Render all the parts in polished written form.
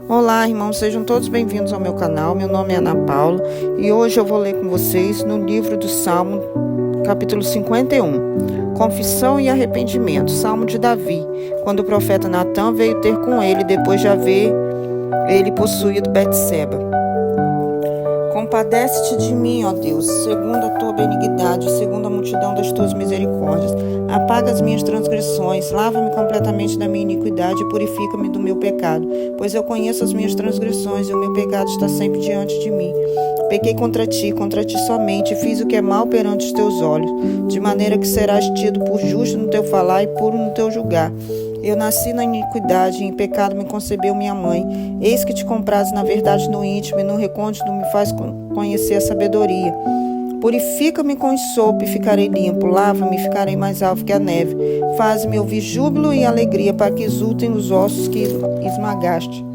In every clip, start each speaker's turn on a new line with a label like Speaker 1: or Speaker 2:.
Speaker 1: Olá, irmãos, sejam todos bem-vindos ao meu canal. Meu nome é Ana Paula e hoje eu vou ler com vocês no livro do Salmo, capítulo 51, Confissão e Arrependimento, Salmo de Davi, quando o profeta Natã veio ter com ele depois de haver ele possuído Betseba. Compadece-te de mim, ó Deus, segundo a tua benignidade, segundo a multidão das tuas misericórdias. Apaga as minhas transgressões, lava-me completamente da minha iniquidade e purifica-me do meu pecado, pois eu conheço as minhas transgressões e o meu pecado está sempre diante de mim. Pequei contra ti somente, e fiz o que é mal perante os teus olhos, de maneira que serás tido por justo no teu falar e puro no teu julgar. Eu nasci na iniquidade, e em pecado me concebeu minha mãe. Eis que te comprazes na verdade no íntimo, e no recôndito me faz conhecer a sabedoria. Purifica-me com sopo e ficarei limpo, lava-me e ficarei mais alvo que a neve. Faz-me ouvir júbilo e alegria, para que exultem os ossos que esmagaste.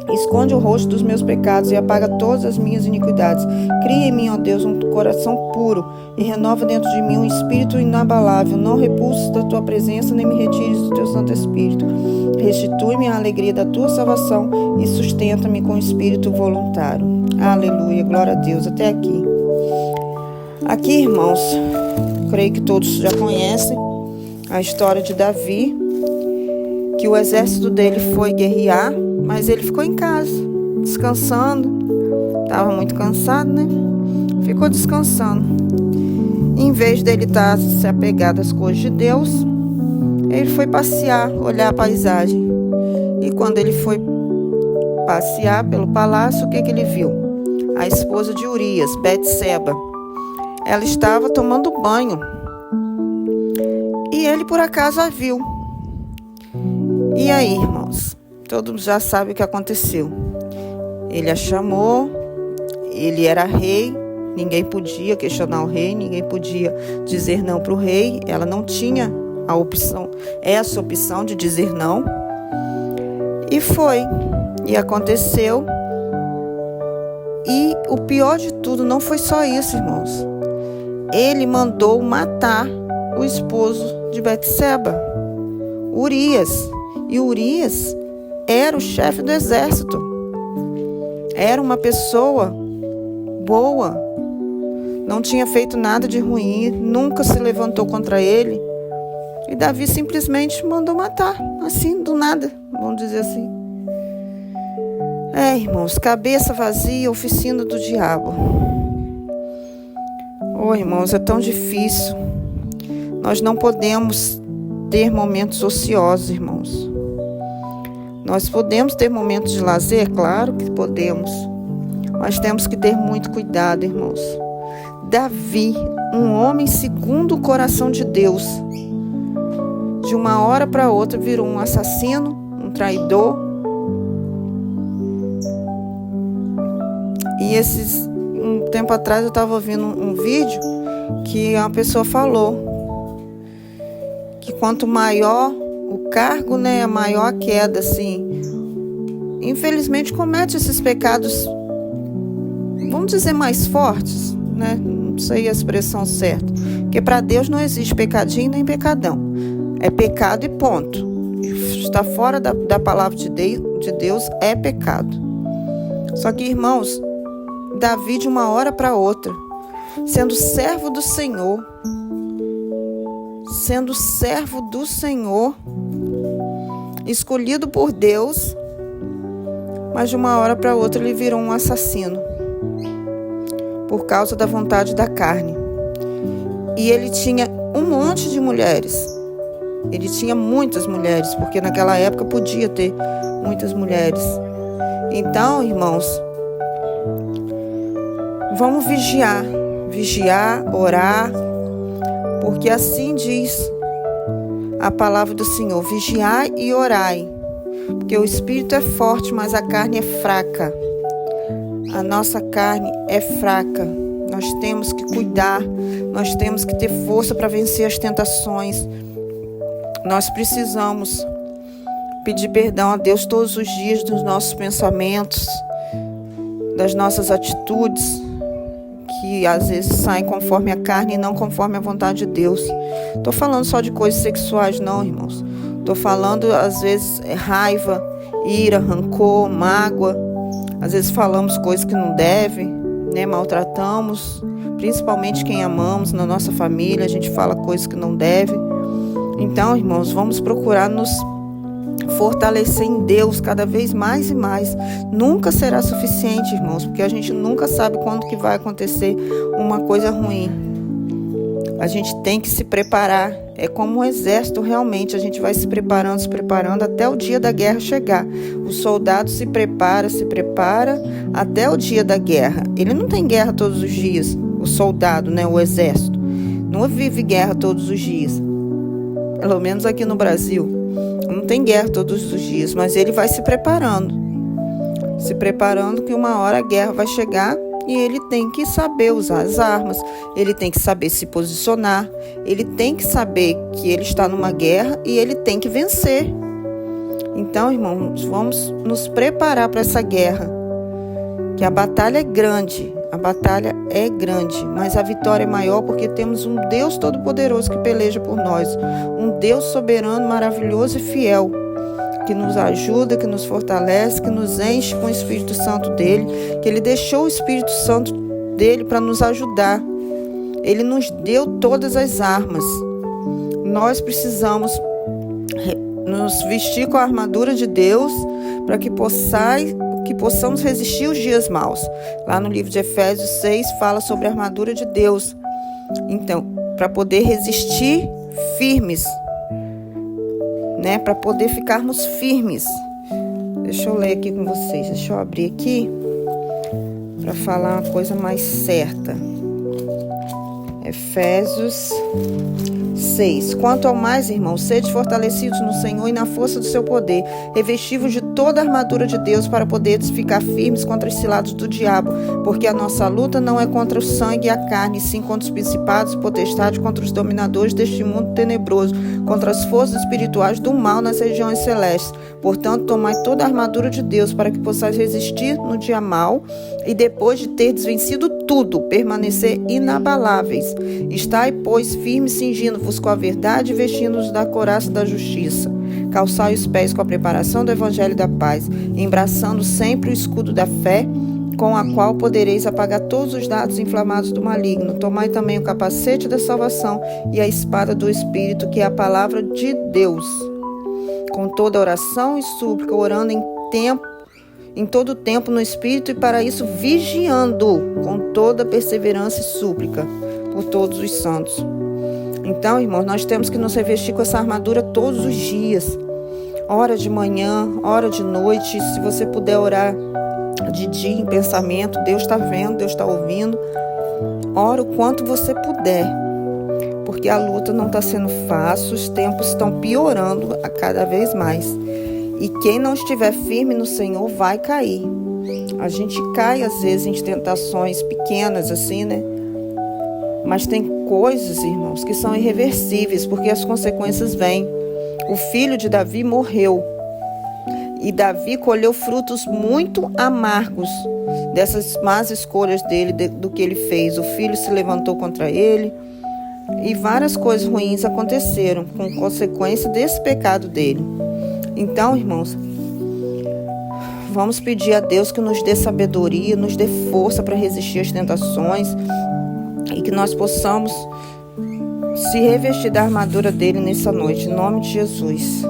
Speaker 1: Esconde o rosto dos meus pecados e apaga todas as minhas iniquidades. Cria em mim, ó Deus, um coração puro e renova dentro de mim um espírito inabalável. Não repulses da tua presença, nem me retires do teu Santo Espírito. Restitui-me a alegria da tua salvação e sustenta-me com espírito voluntário. Aleluia, glória a Deus. Até aqui. Aqui, irmãos, creio que todos já conhecem a história de Davi, que o exército dele foi guerrear, mas ele ficou em casa, descansando. Estava muito cansado, né? Ficou descansando. Em vez dele estar se apegado às coisas de Deus, ele foi passear, olhar a paisagem. E quando ele foi passear pelo palácio, o que ele viu? A esposa de Urias, Betseba. Ela estava tomando banho. E ele, por acaso, a viu. E aí, irmãos? Todos já sabem o que aconteceu. Ele a chamou, ele era rei, ninguém podia questionar o rei, ninguém podia dizer não para o rei. Ela não tinha a opção, essa opção de dizer não. E foi, e aconteceu. E o pior de tudo não foi só isso, irmãos. Ele mandou matar o esposo de Betseba, Urias. E Urias era o chefe do exército. Era uma pessoa boa. Não tinha feito nada de ruim. Nunca se levantou contra ele. E Davi simplesmente mandou matar. Assim, do nada. Vamos dizer assim. Irmãos. Cabeça vazia, oficina do diabo. Irmãos, é tão difícil. Nós não podemos ter momentos ociosos, irmãos. Nós podemos ter momentos de lazer, claro que podemos, mas temos que ter muito cuidado, irmãos. Davi, um homem segundo o coração de Deus, de uma hora para outra virou um assassino, um traidor. E um tempo atrás eu estava ouvindo um vídeo que uma pessoa falou que quanto maior o cargo, né, a maior a queda, assim. Infelizmente comete esses pecados, vamos dizer, mais fortes, né? Não sei a expressão certa. Porque para Deus não existe pecadinho nem pecadão. É pecado e ponto. Está fora da palavra de Deus é pecado. Só que, irmãos, Davi de uma hora para outra, sendo servo do Senhor, escolhido por Deus, mas de uma hora para outra ele virou um assassino, por causa da vontade da carne. E ele tinha um monte de mulheres, ele tinha muitas mulheres, porque naquela época podia ter muitas mulheres. Então, irmãos, vamos vigiar, orar, porque assim diz a palavra do Senhor: vigiai e orai, porque o espírito é forte, mas a carne é fraca. A nossa carne é fraca. Nós temos que cuidar, nós temos que ter força para vencer as tentações. Nós precisamos pedir perdão a Deus todos os dias dos nossos pensamentos, das nossas atitudes, que às vezes saem conforme a carne e não conforme a vontade de Deus. Estou falando só de coisas sexuais não, irmãos. Estou falando às vezes raiva, ira, rancor, mágoa. Às vezes falamos coisas que não devem, né? Maltratamos, principalmente quem amamos, na nossa família, a gente fala coisas que não deve. Então, irmãos, vamos procurar nos fortalecer em Deus cada vez mais e mais. Nunca será suficiente, irmãos, porque a gente nunca sabe quando que vai acontecer uma coisa ruim. A gente tem que se preparar. É como um exército, realmente. A gente vai se preparando até o dia da guerra chegar. O soldado se prepara até o dia da guerra. Ele não tem guerra todos os dias. O soldado, né, o exército, não vive guerra todos os dias. Pelo menos aqui no Brasil. Não tem guerra todos os dias, mas ele vai se preparando que uma hora a guerra vai chegar e ele tem que saber usar as armas, ele tem que saber se posicionar, ele tem que saber que ele está numa guerra e ele tem que vencer. Então, irmãos, vamos nos preparar para essa guerra, que a batalha é grande, mas a vitória é maior porque temos um Deus Todo-Poderoso que peleja por nós, um Deus soberano, maravilhoso e fiel, que nos ajuda, que nos fortalece, que nos enche com o Espírito Santo dele, que ele deixou o Espírito Santo dele para nos ajudar. Ele nos deu todas as armas. Nós precisamos nos vestir com a armadura de Deus para que possamos resistir os dias maus. Lá no livro de Efésios 6 fala sobre a armadura de Deus. Então, para poder resistir firmes, né? Para poder ficarmos firmes. Deixa eu ler aqui com vocês. Deixa eu abrir aqui para falar uma coisa mais certa. Efésios 6. Quanto ao mais, irmãos, sede fortalecidos no Senhor e na força do seu poder, revestivos de toda a armadura de Deus para poderes ficar firmes contra os cilados do diabo, porque a nossa luta não é contra o sangue e a carne, sim contra os principados e potestades, contra os dominadores deste mundo tenebroso, contra as forças espirituais do mal nas regiões celestes. Portanto, tomai toda a armadura de Deus para que possais resistir no dia mau e depois de ter vencido tudo, permanecer inabaláveis. Estai, pois, firmes, cingindo-vos com a verdade e vestindo-vos da couraça da justiça. Calçai os pés com a preparação do evangelho da paz, embraçando sempre o escudo da fé, com a qual podereis apagar todos os dardos inflamados do maligno. Tomai também o capacete da salvação e a espada do Espírito, que é a palavra de Deus, com toda oração e súplica, orando em todo tempo no Espírito, e para isso vigiando com toda perseverança e súplica por todos os santos. Então, irmãos, nós temos que nos revestir com essa armadura todos os dias. Hora de manhã, hora de noite. Se você puder orar de dia em pensamento, Deus está vendo, Deus está ouvindo. Ora o quanto você puder, porque a luta não está sendo fácil, os tempos estão piorando a cada vez mais. E quem não estiver firme no Senhor vai cair. A gente cai às vezes em tentações pequenas assim, né? Mas tem coisas, irmãos, que são irreversíveis, porque as consequências vêm. O filho de Davi morreu. E Davi colheu frutos muito amargos dessas más escolhas dele, do que ele fez. O filho se levantou contra ele. E várias coisas ruins aconteceram com consequência desse pecado dele. Então, irmãos, vamos pedir a Deus que nos dê sabedoria, nos dê força para resistir às tentações e que nós possamos se revestir da armadura dele nessa noite, em nome de Jesus.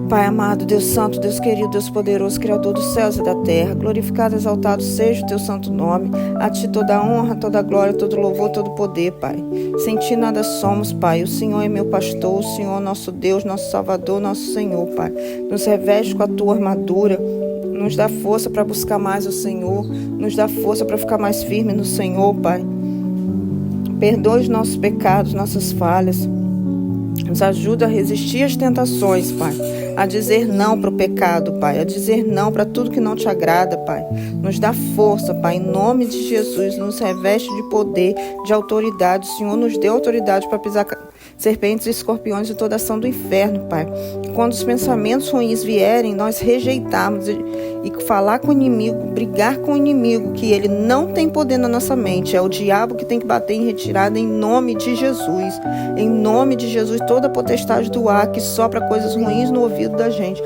Speaker 1: Pai amado, Deus santo, Deus querido, Deus poderoso, Criador dos céus e da terra, glorificado, exaltado seja o teu santo nome. A ti toda a honra, toda a glória, todo louvor, todo poder, Pai. Sem ti nada somos, Pai. O Senhor é meu pastor, o Senhor é nosso Deus, nosso Salvador, nosso Senhor, Pai. Nos reveste com a tua armadura, nos dá força para buscar mais o Senhor, nos dá força para ficar mais firme no Senhor, Pai. Perdoa os nossos pecados, nossas falhas. Nos ajuda a resistir às tentações, Pai. A dizer não para o pecado, Pai. A dizer não para tudo que não te agrada, Pai. Nos dá força, Pai. Em nome de Jesus, nos reveste de poder, de autoridade. O Senhor nos deu autoridade para serpentes e escorpiões e toda ação do inferno, Pai. Que quando os pensamentos ruins vierem, nós rejeitarmos e falar com o inimigo, brigar com o inimigo, que ele não tem poder na nossa mente. É o diabo que tem que bater em retirada em nome de Jesus. Em nome de Jesus, toda a potestade do ar que sopra coisas ruins no ouvido da gente,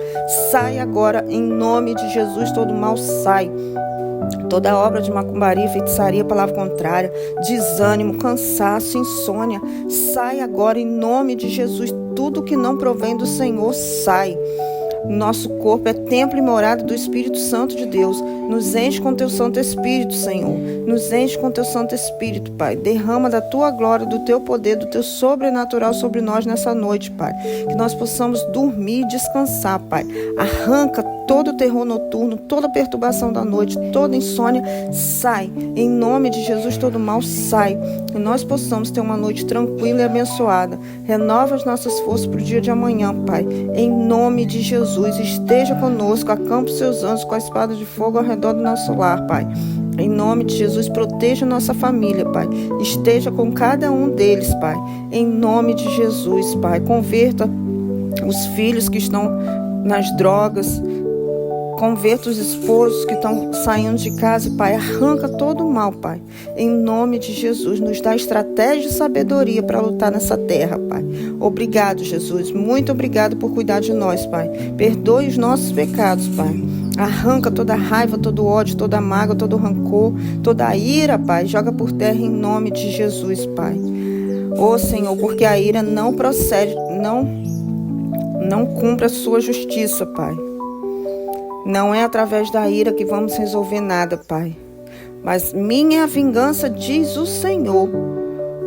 Speaker 1: sai agora em nome de Jesus, todo mal sai. Toda obra de macumbaria, feitiçaria, palavra contrária, desânimo, cansaço, insônia, sai agora em nome de Jesus. Tudo que não provém do Senhor sai. Nosso corpo é templo e morada do Espírito Santo de Deus. Nos enche com teu Santo Espírito, Senhor. Nos enche com teu Santo Espírito, Pai. Derrama da tua glória, do teu poder, do teu sobrenatural sobre nós nessa noite, Pai. Que nós possamos dormir e descansar, Pai. Arranca todo o terror noturno, toda perturbação da noite, toda insônia, sai. Em nome de Jesus, todo mal sai. Que nós possamos ter uma noite tranquila e abençoada. Renova as nossas forças para o dia de amanhã, Pai. Em nome de Jesus, esteja conosco, acampe os seus anjos com a espada de fogo ao redor do nosso lar, Pai. Em nome de Jesus, proteja nossa família, Pai. Esteja com cada um deles, Pai. Em nome de Jesus, Pai. Converta os filhos que estão nas drogas. Converta os esposos que estão saindo de casa, Pai. Arranca todo o mal, Pai. Em nome de Jesus, nos dá estratégia e sabedoria para lutar nessa terra, Pai. Obrigado, Jesus. Muito obrigado por cuidar de nós, Pai. Perdoe os nossos pecados, Pai. Arranca toda a raiva, todo o ódio, toda a mágoa, todo o rancor, toda a ira, Pai. Joga por terra em nome de Jesus, Pai. Ô Senhor, porque a ira não procede, não cumpre a sua justiça, Pai. Não é através da ira que vamos resolver nada, Pai. Mas minha vingança, diz o Senhor.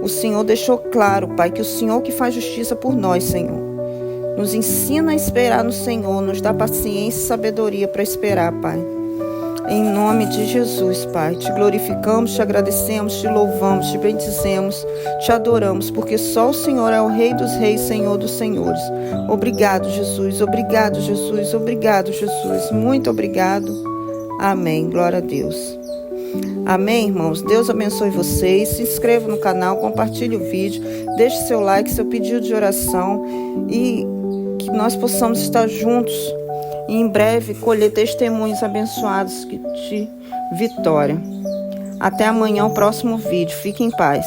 Speaker 1: O Senhor deixou claro, Pai, que o Senhor que faz justiça por nós, Senhor. Nos ensina a esperar no Senhor, nos dá paciência e sabedoria para esperar, Pai. Em nome de Jesus, Pai, te glorificamos, te agradecemos, te louvamos, te bendizemos, te adoramos, porque só o Senhor é o Rei dos Reis, Senhor dos Senhores. Obrigado, Jesus, obrigado, Jesus, obrigado, Jesus, muito obrigado. Amém, glória a Deus. Amém, irmãos, Deus abençoe vocês, se inscreva no canal, compartilhe o vídeo, deixe seu like, seu pedido de oração e que nós possamos estar juntos e em breve colher testemunhos abençoados de vitória. Até amanhã, o próximo vídeo. Fique em paz.